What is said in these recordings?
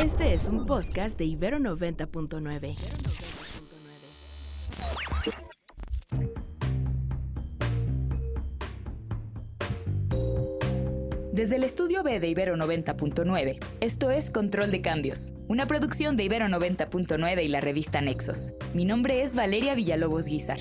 Este es un podcast de Ibero 90.9. Desde el estudio B de Ibero 90.9, esto es Control de Cambios, una producción de Ibero 90.9 y la revista Nexos. Mi nombre es Valeria Villalobos Guízar.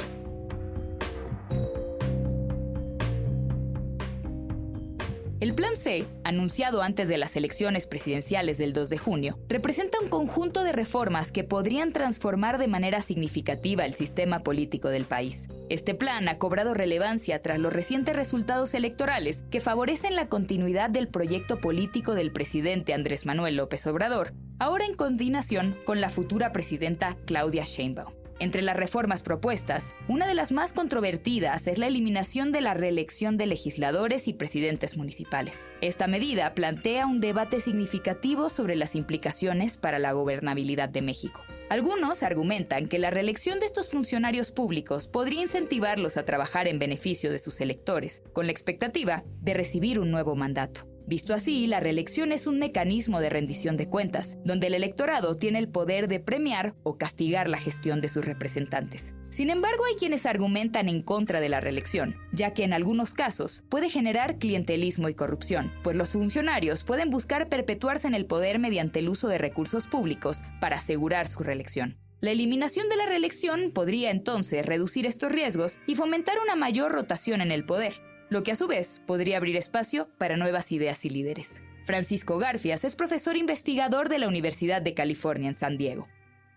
El Plan C, anunciado antes de las elecciones presidenciales del 2 de junio, representa un conjunto de reformas que podrían transformar de manera significativa el sistema político del país. Este plan ha cobrado relevancia tras los recientes resultados electorales que favorecen la continuidad del proyecto político del presidente Andrés Manuel López Obrador, ahora en coordinación con la futura presidenta Claudia Sheinbaum. Entre las reformas propuestas, una de las más controvertidas es la eliminación de la reelección de legisladores y presidentes municipales. Esta medida plantea un debate significativo sobre las implicaciones para la gobernabilidad de México. Algunos argumentan que la reelección de estos funcionarios públicos podría incentivarlos a trabajar en beneficio de sus electores, con la expectativa de recibir un nuevo mandato. Visto así, la reelección es un mecanismo de rendición de cuentas, donde el electorado tiene el poder de premiar o castigar la gestión de sus representantes. Sin embargo, hay quienes argumentan en contra de la reelección, ya que en algunos casos puede generar clientelismo y corrupción, pues los funcionarios pueden buscar perpetuarse en el poder mediante el uso de recursos públicos para asegurar su reelección. La eliminación de la reelección podría entonces reducir estos riesgos y fomentar una mayor rotación en el poder, lo que a su vez podría abrir espacio para nuevas ideas y líderes. Francisco Garfias es profesor investigador de la Universidad de California en San Diego.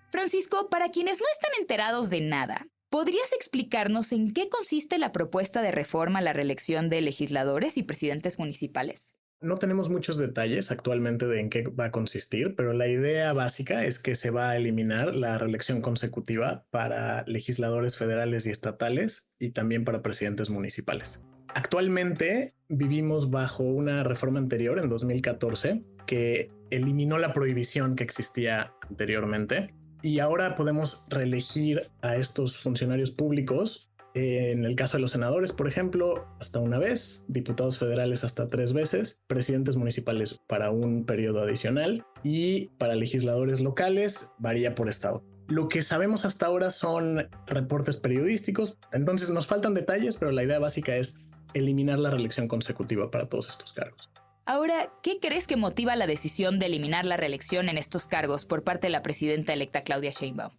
Francisco, para quienes no están enterados de nada, ¿podrías explicarnos en qué consiste la propuesta de reforma a la reelección de legisladores y presidentes municipales? No tenemos muchos detalles actualmente de en qué va a consistir, pero la idea básica es que se va a eliminar la reelección consecutiva para legisladores federales y estatales y también para presidentes municipales. Actualmente vivimos bajo una reforma anterior en 2014 que eliminó la prohibición que existía anteriormente y ahora podemos reelegir a estos funcionarios públicos. En el caso de los senadores, por ejemplo, hasta una vez, diputados federales hasta 3 veces, presidentes municipales para un periodo adicional y para legisladores locales varía por estado. Lo que sabemos hasta ahora son reportes periodísticos, entonces nos faltan detalles, pero la idea básica es eliminar la reelección consecutiva para todos estos cargos. Ahora, ¿qué crees que motiva la decisión de eliminar la reelección en estos cargos por parte de la presidenta electa Claudia Sheinbaum?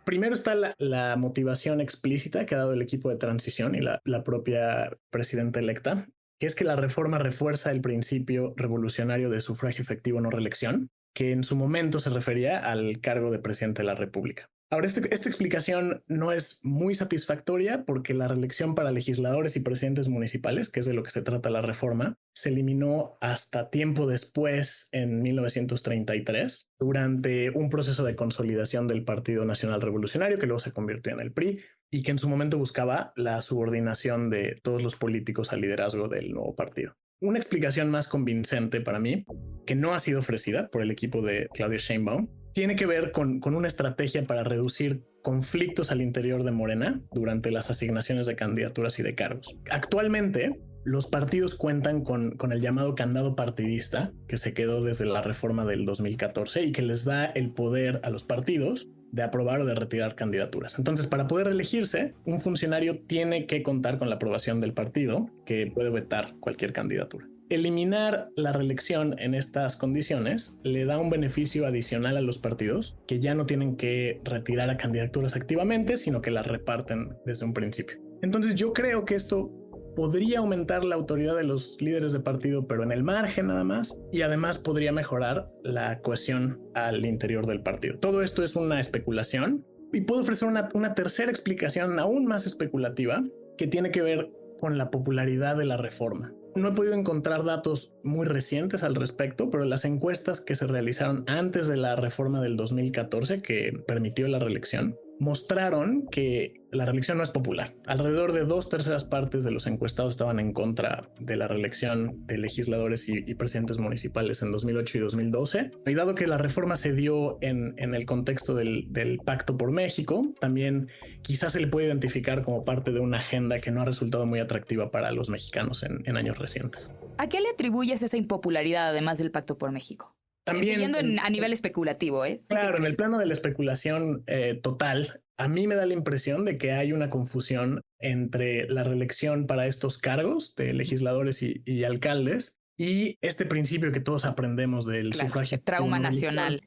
Primero está la motivación explícita que ha dado el equipo de transición y la propia presidenta electa, que es que la reforma refuerza el principio revolucionario de sufragio efectivo no reelección, que en su momento se refería al cargo de presidente de la República. Ahora, esta explicación no es muy satisfactoria porque la reelección para legisladores y presidentes municipales, que es de lo que se trata la reforma, se eliminó hasta tiempo después, en 1933, durante un proceso de consolidación del Partido Nacional Revolucionario, que luego se convirtió en el PRI, y que en su momento buscaba la subordinación de todos los políticos al liderazgo del nuevo partido. Una explicación más convincente para mí, que no ha sido ofrecida por el equipo de Claudia Sheinbaum, tiene que ver con una estrategia para reducir conflictos al interior de Morena durante las asignaciones de candidaturas y de cargos. Actualmente, los partidos cuentan con el llamado candado partidista, que se quedó desde la reforma del 2014 y que les da el poder a los partidos de aprobar o de retirar candidaturas. Entonces, para poder elegirse, un funcionario tiene que contar con la aprobación del partido, que puede vetar cualquier candidatura. Eliminar la reelección en estas condiciones le da un beneficio adicional a los partidos que ya no tienen que retirar a candidaturas activamente, sino que las reparten desde un principio. Entonces yo creo que esto podría aumentar la autoridad de los líderes de partido, pero en el margen nada más, y además podría mejorar la cohesión al interior del partido. Todo esto es una especulación y puedo ofrecer una tercera explicación aún más especulativa que tiene que ver con la popularidad de la reforma. No he podido encontrar datos muy recientes al respecto, pero las encuestas que se realizaron antes de la reforma del 2014 que permitió la reelección mostraron que la reelección no es popular. Alrededor de 2/3 partes de los encuestados estaban en contra de la reelección de legisladores y presidentes municipales en 2008 y 2012. Y dado que la reforma se dio en el contexto del Pacto por México, también quizás se le puede identificar como parte de una agenda que no ha resultado muy atractiva para los mexicanos en años recientes. ¿A qué le atribuyes esa impopularidad además del Pacto por México? También siguiendo a nivel especulativo, ¿eh? Claro, en el plano de la especulación total, a mí me da la impresión de que hay una confusión entre la reelección para estos cargos de legisladores y alcaldes y este principio que todos aprendemos del sufragio. El trauma nacional.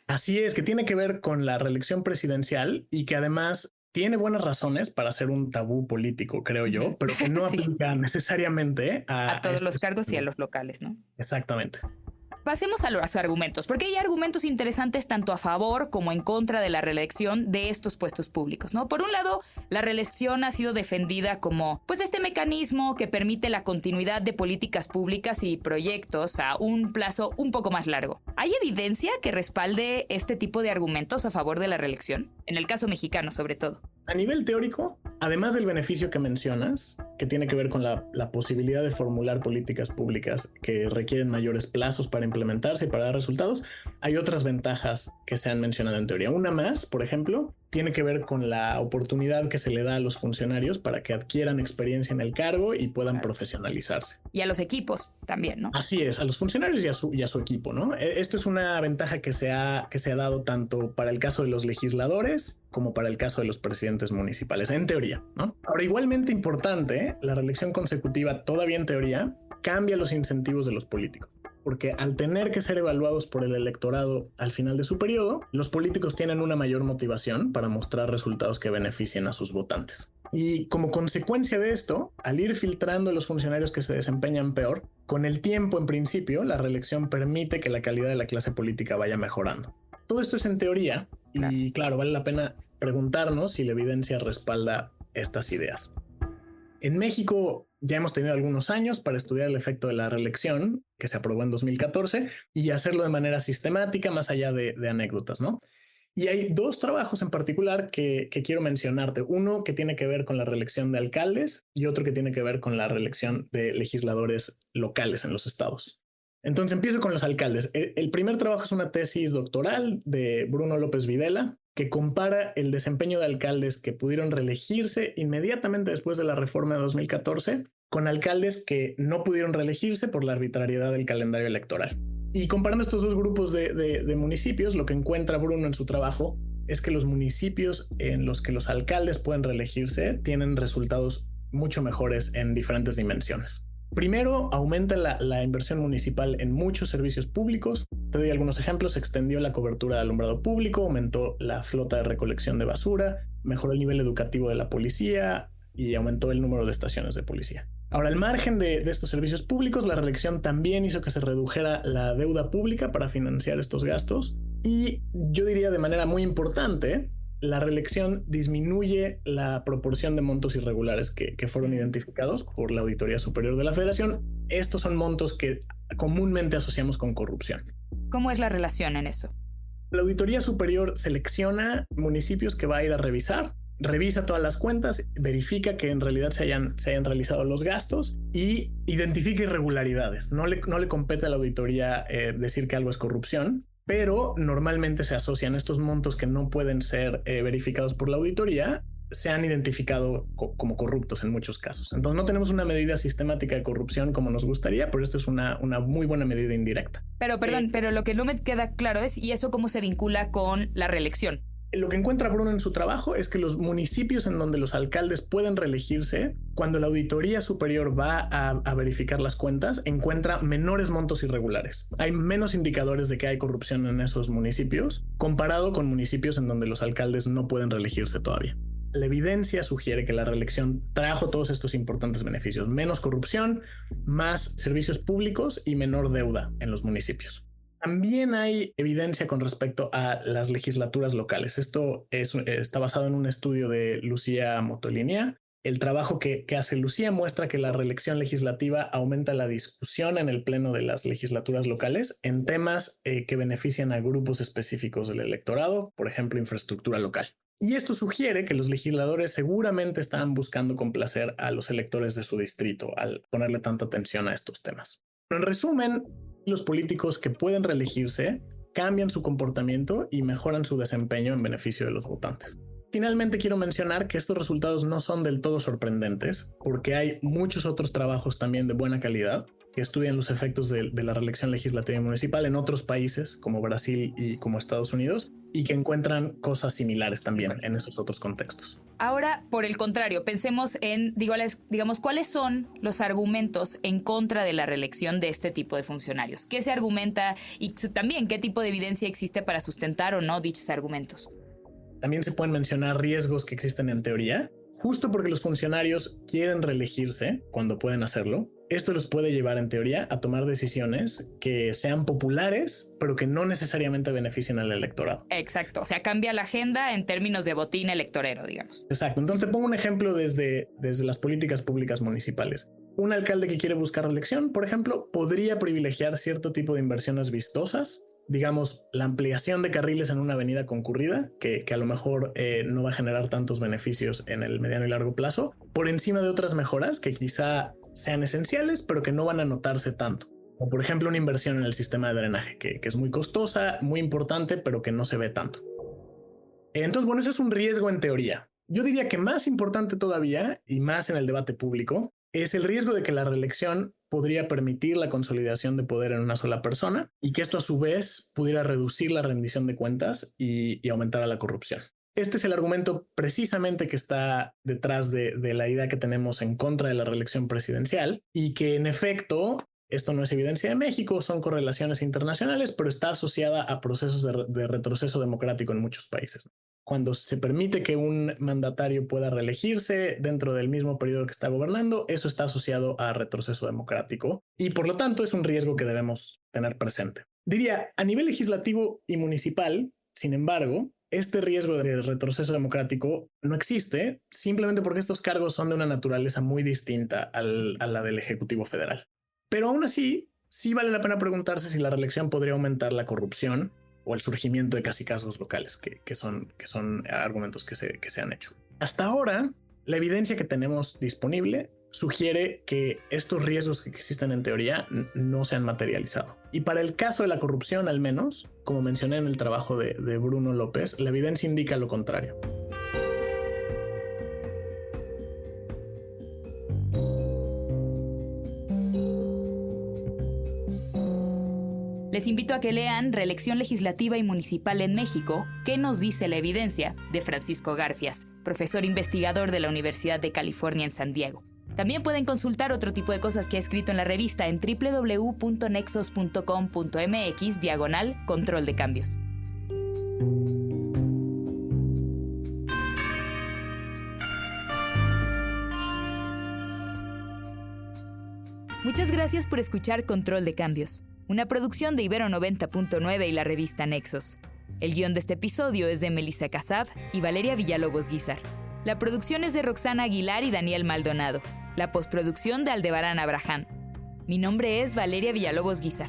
Así es, que tiene que ver con la reelección presidencial y que además tiene buenas razones para ser un tabú político, creo yo, pero que no aplica necesariamente a todos los cargos y a los locales, ¿no? Exactamente. Pasemos a los argumentos, porque hay argumentos interesantes tanto a favor como en contra de la reelección de estos puestos públicos, ¿no? Por un lado, la reelección ha sido defendida como, pues, este mecanismo que permite la continuidad de políticas públicas y proyectos a un plazo un poco más largo. ¿Hay evidencia que respalde este tipo de argumentos a favor de la reelección? En el caso mexicano, sobre todo. A nivel teórico, además del beneficio que mencionas, que tiene que ver con la posibilidad de formular políticas públicas que requieren mayores plazos para implementarse y para dar resultados, hay otras ventajas que se han mencionado en teoría. Una más, por ejemplo, tiene que ver con la oportunidad que se le da a los funcionarios para que adquieran experiencia en el cargo y puedan profesionalizarse. Y a los equipos también, ¿no? Así es, a los funcionarios y a su equipo, ¿no? Esto es una ventaja que se ha dado tanto para el caso de los legisladores como para el caso de los presidentes municipales, en teoría, ¿no? Ahora, igualmente importante, la reelección consecutiva, todavía en teoría, cambia los incentivos de los políticos. Porque al tener que ser evaluados por el electorado al final de su periodo, los políticos tienen una mayor motivación para mostrar resultados que beneficien a sus votantes. Y como consecuencia de esto, al ir filtrando los funcionarios que se desempeñan peor, con el tiempo, en principio, la reelección permite que la calidad de la clase política vaya mejorando. Todo esto es en teoría y claro, vale la pena preguntarnos si la evidencia respalda estas ideas. En México ya hemos tenido algunos años para estudiar el efecto de la reelección, que se aprobó en 2014, y hacerlo de manera sistemática, más allá de anécdotas, ¿no? Y hay dos trabajos en particular que quiero mencionarte. Uno que tiene que ver con la reelección de alcaldes y otro que tiene que ver con la reelección de legisladores locales en los estados. Entonces empiezo con los alcaldes. El primer trabajo es una tesis doctoral de Bruno López Videla, que compara el desempeño de alcaldes que pudieron reelegirse inmediatamente después de la reforma de 2014 con alcaldes que no pudieron reelegirse por la arbitrariedad del calendario electoral. Y comparando estos dos grupos de municipios, lo que encuentra Bruno en su trabajo es que los municipios en los que los alcaldes pueden reelegirse tienen resultados mucho mejores en diferentes dimensiones. Primero, aumenta la inversión municipal en muchos servicios públicos. Te doy algunos ejemplos. Se extendió la cobertura de alumbrado público, aumentó la flota de recolección de basura, mejoró el nivel educativo de la policía y aumentó el número de estaciones de policía. Ahora, al margen de estos servicios públicos, la reelección también hizo que se redujera la deuda pública para financiar estos gastos. Y yo diría de manera muy importante, la reelección disminuye la proporción de montos irregulares que fueron identificados por la Auditoría Superior de la Federación. Estos son montos que comúnmente asociamos con corrupción. ¿Cómo es la relación en eso? La Auditoría Superior selecciona municipios que va a ir a revisar, revisa todas las cuentas, verifica que en realidad se hayan realizado los gastos y identifica irregularidades. No le compete a la auditoría decir que algo es corrupción, pero normalmente se asocian estos montos que no pueden ser verificados por la auditoría, se han identificado como corruptos en muchos casos. Entonces no tenemos una medida sistemática de corrupción como nos gustaría, pero esto es una muy buena medida indirecta. Pero perdón, pero lo que no me queda claro es, ¿y eso cómo se vincula con la reelección? Lo que encuentra Bruno en su trabajo es que los municipios en donde los alcaldes pueden reelegirse, cuando la auditoría superior va a verificar las cuentas, encuentra menores montos irregulares. Hay menos indicadores de que hay corrupción en esos municipios comparado con municipios en donde los alcaldes no pueden reelegirse todavía. La evidencia sugiere que la reelección trajo todos estos importantes beneficios: menos corrupción, más servicios públicos y menor deuda en los municipios. También hay evidencia con respecto a las legislaturas locales. Esto está basado en un estudio de Lucía Motolinia. El trabajo que hace Lucía muestra que la reelección legislativa aumenta la discusión en el pleno de las legislaturas locales en temas que benefician a grupos específicos del electorado, por ejemplo, infraestructura local. Y esto sugiere que los legisladores seguramente están buscando complacer a los electores de su distrito al ponerle tanta atención a estos temas. Pero en resumen, los políticos que pueden reelegirse cambian su comportamiento y mejoran su desempeño en beneficio de los votantes. Finalmente, quiero mencionar que estos resultados no son del todo sorprendentes, porque hay muchos otros trabajos también de buena calidad que estudian los efectos de la reelección legislativa y municipal en otros países como Brasil y como Estados Unidos, y que encuentran cosas similares también en esos otros contextos. Ahora, por el contrario, pensemos en, digamos, ¿cuáles son los argumentos en contra de la reelección de este tipo de funcionarios? ¿Qué se argumenta y también qué tipo de evidencia existe para sustentar o no dichos argumentos? También se pueden mencionar riesgos que existen en teoría, justo porque los funcionarios quieren reelegirse cuando pueden hacerlo. Esto los puede llevar, en teoría, a tomar decisiones que sean populares, pero que no necesariamente beneficien al electorado. Exacto, o sea, cambia la agenda en términos de botín electorero, digamos. Exacto, entonces te pongo un ejemplo desde las políticas públicas municipales. Un alcalde que quiere buscar reelección, por ejemplo, podría privilegiar cierto tipo de inversiones vistosas, digamos, la ampliación de carriles en una avenida concurrida, que a lo mejor no va a generar tantos beneficios en el mediano y largo plazo, por encima de otras mejoras que quizá sean esenciales, pero que no van a notarse tanto. O por ejemplo, una inversión en el sistema de drenaje, que es muy costosa, muy importante, pero que no se ve tanto. Entonces, bueno, eso es un riesgo en teoría. Yo diría que más importante todavía, y más en el debate público, es el riesgo de que la reelección podría permitir la consolidación de poder en una sola persona y que esto a su vez pudiera reducir la rendición de cuentas y aumentar a la corrupción. Este es el argumento precisamente que está detrás de la idea que tenemos en contra de la reelección presidencial y que en efecto, esto no es evidencia de México, son correlaciones internacionales, pero está asociada a procesos de retroceso democrático en muchos países. Cuando se permite que un mandatario pueda reelegirse dentro del mismo periodo que está gobernando, eso está asociado a retroceso democrático y por lo tanto es un riesgo que debemos tener presente. Diría, a nivel legislativo y municipal, sin embargo, este riesgo de retroceso democrático no existe simplemente porque estos cargos son de una naturaleza muy distinta a la del Ejecutivo Federal. Pero aún así, sí vale la pena preguntarse si la reelección podría aumentar la corrupción o el surgimiento de cacicazgos locales, que son argumentos que se han hecho. Hasta ahora, la evidencia que tenemos disponible sugiere que estos riesgos que existen en teoría no se han materializado. Y para el caso de la corrupción, al menos, como mencioné en el trabajo de Bruno López, la evidencia indica lo contrario. Les invito a que lean Reelección Legislativa y Municipal en México, ¿Qué nos dice la evidencia?, de Francisco Garfias, profesor investigador de la Universidad de California en San Diego. También pueden consultar otro tipo de cosas que ha escrito en la revista en www.nexos.com.mx/control de cambios. Muchas gracias por escuchar Control de Cambios, una producción de Ibero 90.9 y la revista Nexos. El guión de este episodio es de Melissa Casab y Valeria Villalobos Guizar. La producción es de Roxana Aguilar y Daniel Maldonado. La postproducción de Aldebarán Abraham. Mi nombre es Valeria Villalobos Guizar.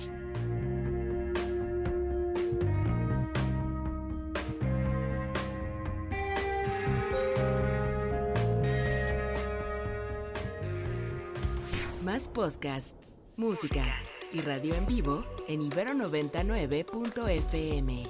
Más podcasts, música y radio en vivo en Ibero 99.fm.